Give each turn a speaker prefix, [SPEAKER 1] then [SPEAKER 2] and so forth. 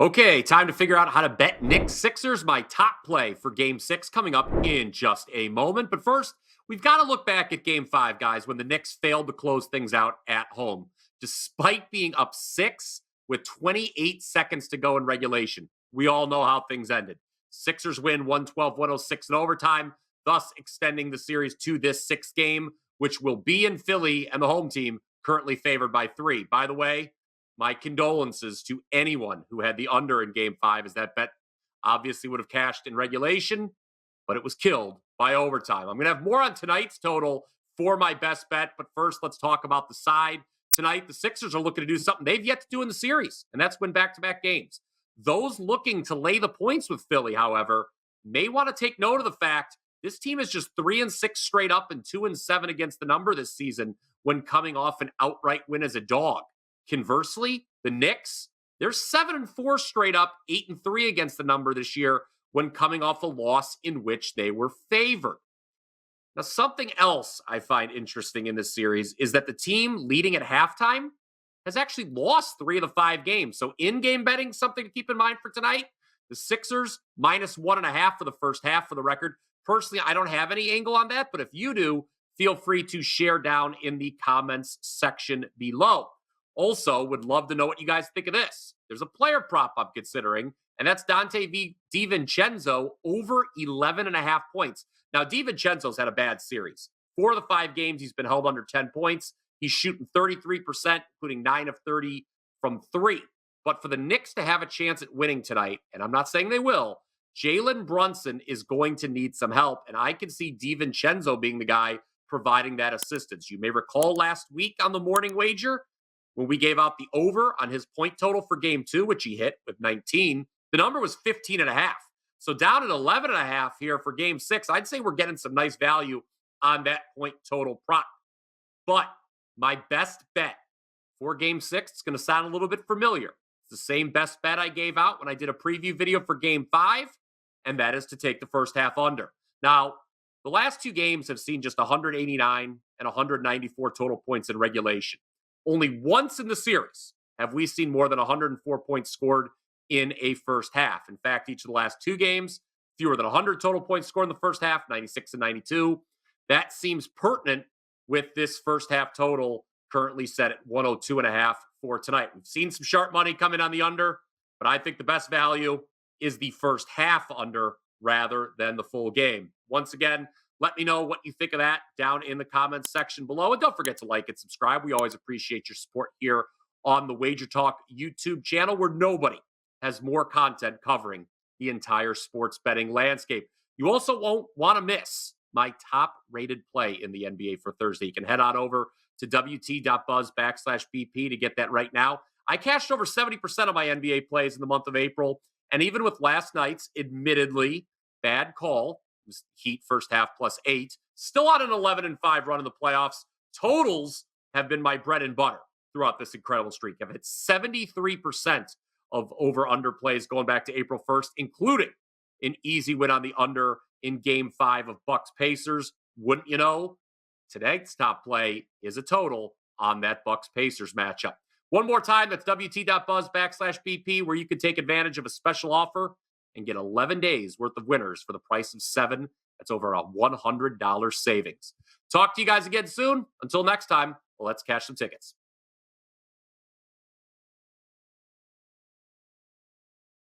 [SPEAKER 1] Okay, time to figure out how to bet Knicks Sixers, my top play for game 6 coming up in just a moment. But first, we've got to look back at game 5, guys, when the Knicks failed to close things out at home. Despite being up 6 with 28 seconds to go in regulation, we all know how things ended. Sixers win 112-106 in overtime, thus extending the series to this 6th game, which will be in Philly, and the home team currently favored by 3. By the way, my condolences to anyone who had the under in game 5, as that bet obviously would have cashed in regulation, but it was killed by overtime. I'm going to have more on tonight's total for my best bet, but first let's talk about the side. Tonight, the Sixers are looking to do something they've yet to do in the series, and that's win back-to-back games. Those looking to lay the points with Philly, however, may want to take note of the fact this team is just 3-6 straight up and 2-7 against the number this season when coming off an outright win as a dog. Conversely, the Knicks, they're 7-4 straight up, 8-3 against the number this year when coming off a loss in which they were favored. Now, something else I find interesting in this series is that the team leading at halftime has actually lost 3 of the 5 games. So in-game betting, something to keep in mind for tonight. The Sixers, -1.5 for the first half for the record. Personally, I don't have any angle on that, but if you do, feel free to share down in the comments section below. Also, would love to know what you guys think of this. There's a player prop I'm considering, and that's Dante DiVincenzo over 11.5 points. Now, DiVincenzo's had a bad series. 4 of the 5 games, he's been held under 10 points. He's shooting 33%, including 9 of 30 from 3. But for the Knicks to have a chance at winning tonight, and I'm not saying they will, Jalen Brunson is going to need some help, and I can see DiVincenzo being the guy providing that assistance. You may recall last week on the morning wager, when we gave out the over on his point total for game 2, which he hit with 19, the number was 15.5. So down at 11.5 here for game 6, I'd say we're getting some nice value on that point total prop. But my best bet for game 6, it's going to sound a little bit familiar. It's the same best bet I gave out when I did a preview video for game 5, and that is to take the first half under. Now, the last 2 games have seen just 189 and 194 total points in regulation. Only once in the series have we seen more than 104 points scored in a first half. In fact, each of the last 2 games, fewer than 100 total points scored in the first half, 96 and 92. That seems pertinent with this first half total currently set at 102.5 for tonight. We've seen some sharp money come in on the under, but I think the best value is the first half under rather than the full game. Once again, let me know what you think of that down in the comments section below. And don't forget to like and subscribe. We always appreciate your support here on the Wager Talk YouTube channel, where nobody has more content covering the entire sports betting landscape. You also won't want to miss my top-rated play in the NBA for Thursday. You can head on over to wt.buzz/BP to get that right now. I cashed over 70% of my NBA plays in the month of April. And even with last night's admittedly bad call, Heat first half +8, still on an 11-5 run in the playoffs. Totals have been my bread and butter throughout this incredible streak. I've hit 73% of over-under plays going back to April 1st, including an easy win on the under in game 5 of Bucks-Pacers. Wouldn't you know? Tonight's top play is a total on that Bucks-Pacers matchup. One more time, that's wt.buzz/BP, where you can take advantage of a special offer and get 11 days worth of winners for the price of 7. That's over a $100 savings. Talk to you guys again soon. Until next time, let's cash some tickets.